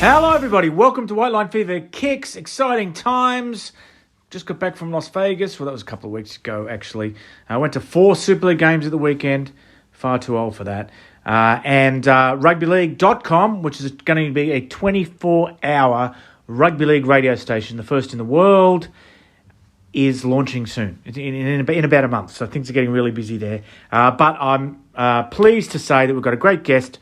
Hello everybody, welcome to WLF Kicks, exciting times. Just got back from Las Vegas, well that was a couple of weeks ago actually. I went to 4 Super League games at the weekend, far too old for that. And rugbyleague.com, which is going to be a 24-hour rugby league radio station, the first in the world, is launching soon, in about a month. So things are getting really busy there. But I'm pleased to say that we've got a great guest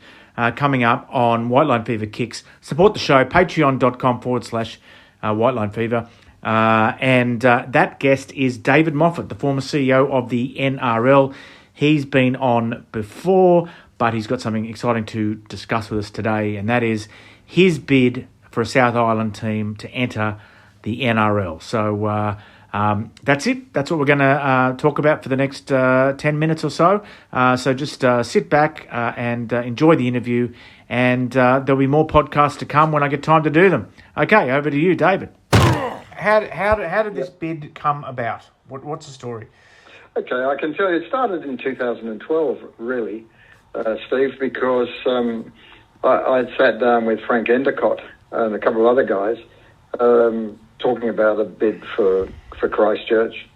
coming up on White Line Fever Kicks. Support the show, patreon.com/White Line Fever. And that guest is David Moffett, the former CEO of the NRL. He's been on before, but he's got something exciting to discuss with us today, and that is his bid for a South Island team to enter the NRL. So that's it. That's what we're going to talk about for the next 10 minutes or so. So just sit back and enjoy the interview, and there'll be more podcasts to come when I get time to do them. Okay, over to you, David. How did this bid come about? What's the story? Okay, I can tell you it started in 2012, really, Steve, because I'd sat down with Frank Endicott and a couple of other guys talking about a bid for Christchurch.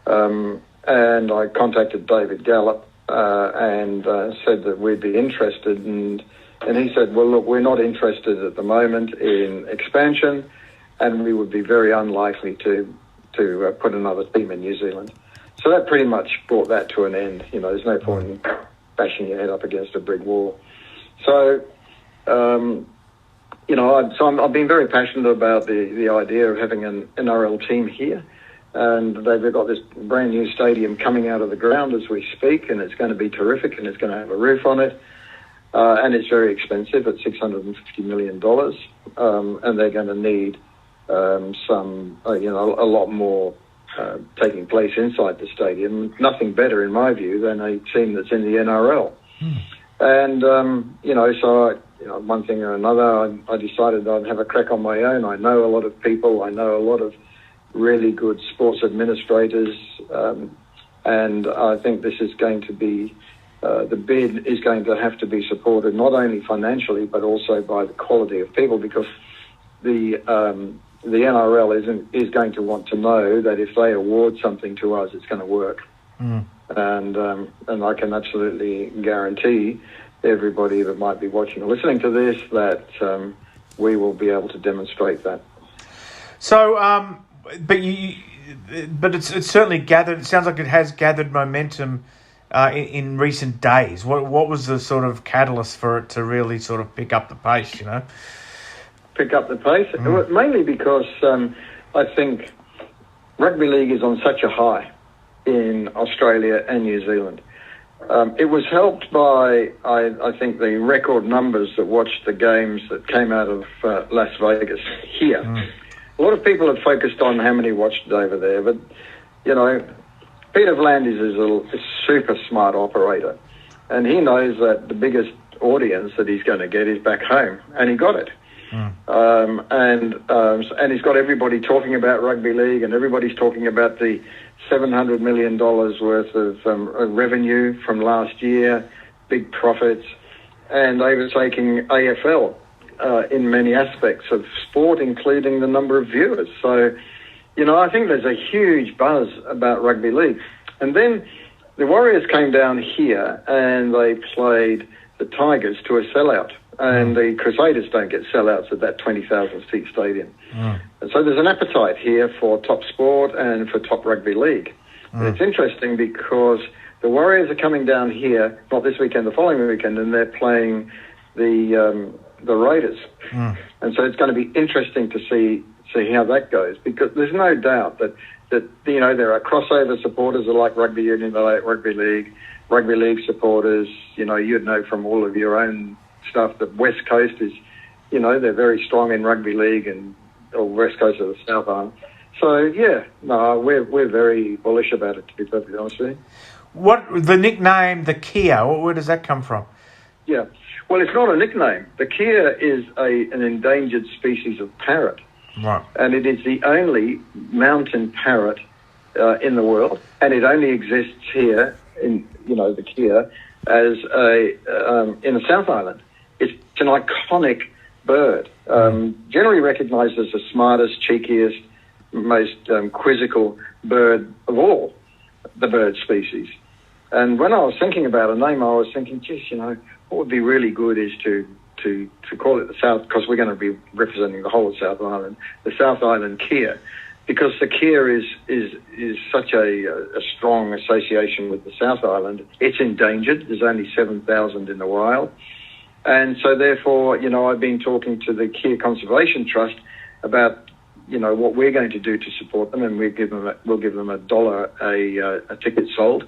And I contacted David Gallop and said that we'd be interested. And he said, well, look, we're not interested at the moment in expansion, and we would be very unlikely to put another team in New Zealand. So that pretty much brought that to an end. You know, there's no point in bashing your head up against a brick wall. So, I've been very passionate about the idea of having an NRL team here. And they've got this brand new stadium coming out of the ground as we speak, and it's going to be terrific, and it's going to have a roof on it. And it's very expensive at $650 million. And they're going to need a lot more taking place inside the stadium. Nothing better, in my view, than a team that's in the NRL. And, one thing or another, I decided I'd have a crack on my own. I know a lot of people. I know a lot of really good sports administrators. And I think this is going to be, the bid is going to have to be supported not only financially, but also by the quality of people, because the NRL is going to want to know that if they award something to us, it's going to work. And I can absolutely guarantee everybody that might be watching or listening to this that we will be able to demonstrate that. So, but it's certainly gathered. It sounds like it has gathered momentum in recent days. What was the sort of catalyst for it to really sort of pick up the pace? You know. Pick up the pace? Mainly because I think rugby league is on such a high in Australia and New Zealand. It was helped by, I think, the record numbers that watched the games that came out of Las Vegas here. A lot of people have focused on how many watched over there, but, you know, Peter V'landys is a super smart operator, and he knows that the biggest audience that he's going to get is back home, and he got it. And he's got everybody talking about rugby league, and everybody's talking about the $700 million worth of revenue from last year, big profits, and overtaking AFL in many aspects of sport, including the number of viewers. So, you know, I think there's a huge buzz about rugby league. And then the Warriors came down here and they played the Tigers to a sellout. And the Crusaders don't get sellouts at that 20,000-seat stadium. And so there's an appetite here for top sport and for top rugby league. And it's interesting because the Warriors are coming down here, not this weekend, the following weekend, and they're playing the Raiders. And so it's going to be interesting to see how that goes, because there's no doubt that you know, there are crossover supporters that like rugby union, they like rugby league supporters. You know, you'd know from all of your own stuff that West Coast is, you know, they're very strong in rugby league, and or West Coast of the South Island. So yeah, no, we're very bullish about it, to be perfectly honest with you. What the nickname, the Kia? Where does that come from? Yeah, well, it's not a nickname. The Kia is an endangered species of parrot, right? And it is the only mountain parrot in the world, and it only exists here in, you know, the Kia as in the South Island. It's an iconic bird. Generally recognised as the smartest, cheekiest, most quizzical bird of all the bird species. And when I was thinking about a name, I was thinking, geez, what would be really good is to call it the South, because we're going to be representing the whole of South Island, the South Island Kea, because the Kea is such a strong association with the South Island. It's endangered. There's only 7,000 in the wild. And so therefore, I've been talking to the Kea Conservation Trust about, what we're going to do to support them, and we'll give them $1 a ticket sold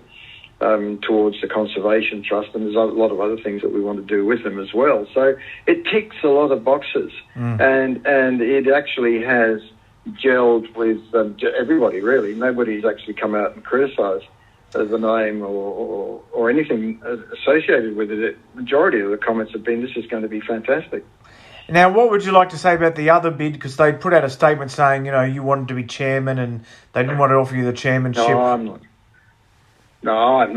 towards the Conservation Trust, and there's a lot of other things that we want to do with them as well. So it ticks a lot of boxes, and it actually has gelled with everybody, really. Nobody's actually come out and criticised the name or anything associated with it. The majority of the comments have been, this is going to be fantastic. Now, what would you like to say about the other bid? Because they put out a statement saying, you wanted to be chairman and they didn't want to offer you the chairmanship. No, I'm not. No, I'm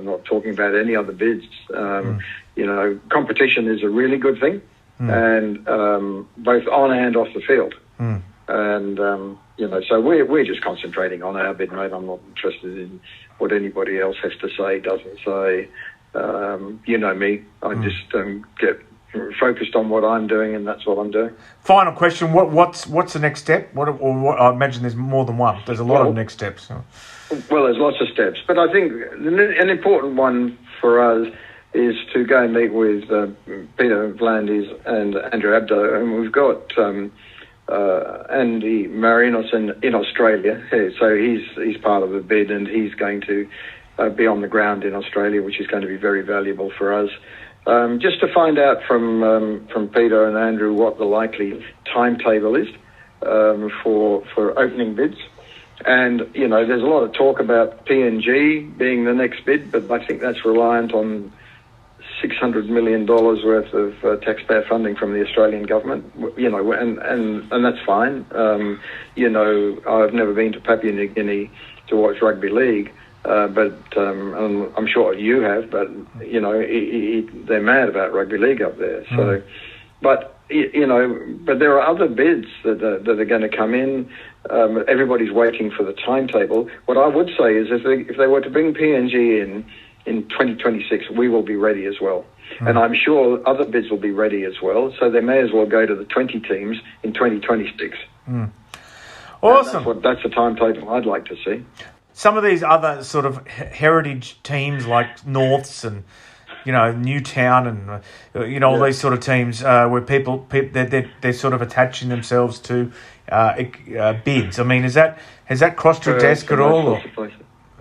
not talking about any other bids. Competition is a really good thing, and both on and off the field. And so we're just concentrating on our bid, mate. I'm not interested in what anybody else has to say, doesn't say. Me. I just get focused on what I'm doing, and that's what I'm doing. Final question: what's the next step? What I imagine there's more than one. There's a lot of next steps. So. Well, there's lots of steps, but I think an important one for us is to go and meet with Peter Vlandis and Andrew Abdo, and we've got Andy Marinos in Australia. So he's part of the bid, and he's going to be on the ground in Australia, which is going to be very valuable for us. Just to find out from Peter and Andrew what the likely timetable is for opening bids. And, there's a lot of talk about PNG being the next bid, but I think that's reliant on $600 million worth of taxpayer funding from the Australian government, and that's fine. I've never been to Papua New Guinea to watch rugby league, but I'm sure you have, but, they're mad about rugby league up there. So, but there are other bids that are going to come in. Everybody's waiting for the timetable. What I would say is if they were to bring PNG in 2026, we will be ready as well. And I'm sure other bids will be ready as well. So they may as well go to the 20 teams in 2026. Awesome. That's the timetable I'd like to see. Some of these other sort of heritage teams like Norths and Newtown and all these sort of teams where people they're sort of attaching themselves to bids. I mean, has that crossed your desk at all? Or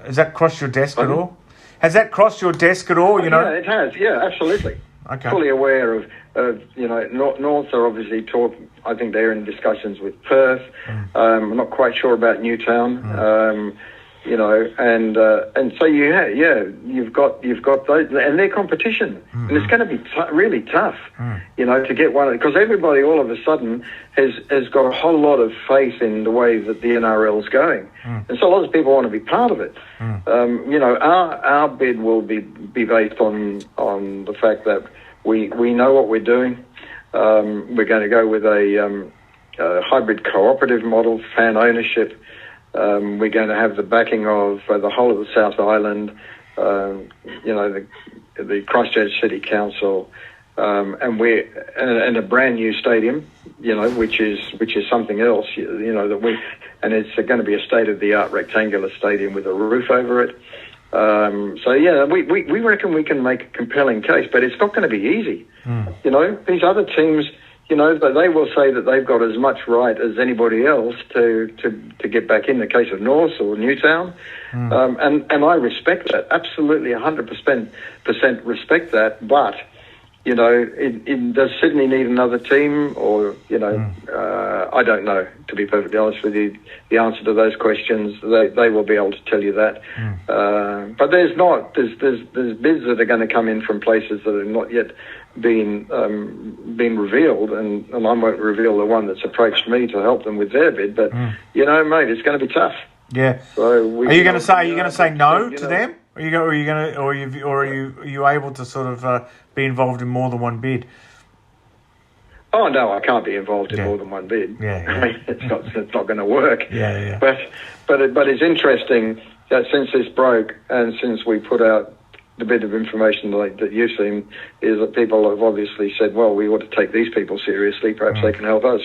has that crossed your desk at all? Has that crossed your desk at all? Yeah, it has. Yeah, absolutely. Okay. Fully aware of Norths are obviously talking. I think they're in discussions with Perth. I'm not quite sure about Newtown. And so you've got those, and their competition, and it's going to be really tough, to get one, because everybody all of a sudden has got a whole lot of faith in the way that the NRL is going, and so lots of people want to be part of it. Our bid will be based on the fact that we know what we're doing. We're going to go with a hybrid cooperative model, fan ownership. We're going to have the backing of the whole of the South Island, the Christchurch City Council, and a brand new stadium, which is something else, and it's going to be a state-of-the-art rectangular stadium with a roof over it. We reckon we can make a compelling case, but it's not going to be easy. These other teams. They will say that they've got as much right as anybody else to get back in the case of North or Newtown. And I respect that, absolutely 100% respect that. But, does Sydney need another team or, I don't know, to be perfectly honest with you. The answer to those questions, they will be able to tell you that. But there's bids that are going to come in from places that have not yet been revealed, and I won't reveal the one that's approached me to help them with their bid. But mate, it's going to be tough. Yeah. So are you going to say no to them? Are you able to sort of be involved in more than one bid? Oh no, I can't be involved in Yeah. more than one bid. Yeah, yeah. I mean, it's not going to work. Yeah. But it's interesting that since this broke and since we put out the bit of information that you've seen, is that people have obviously said, well, we ought to take these people seriously. Perhaps they can help us.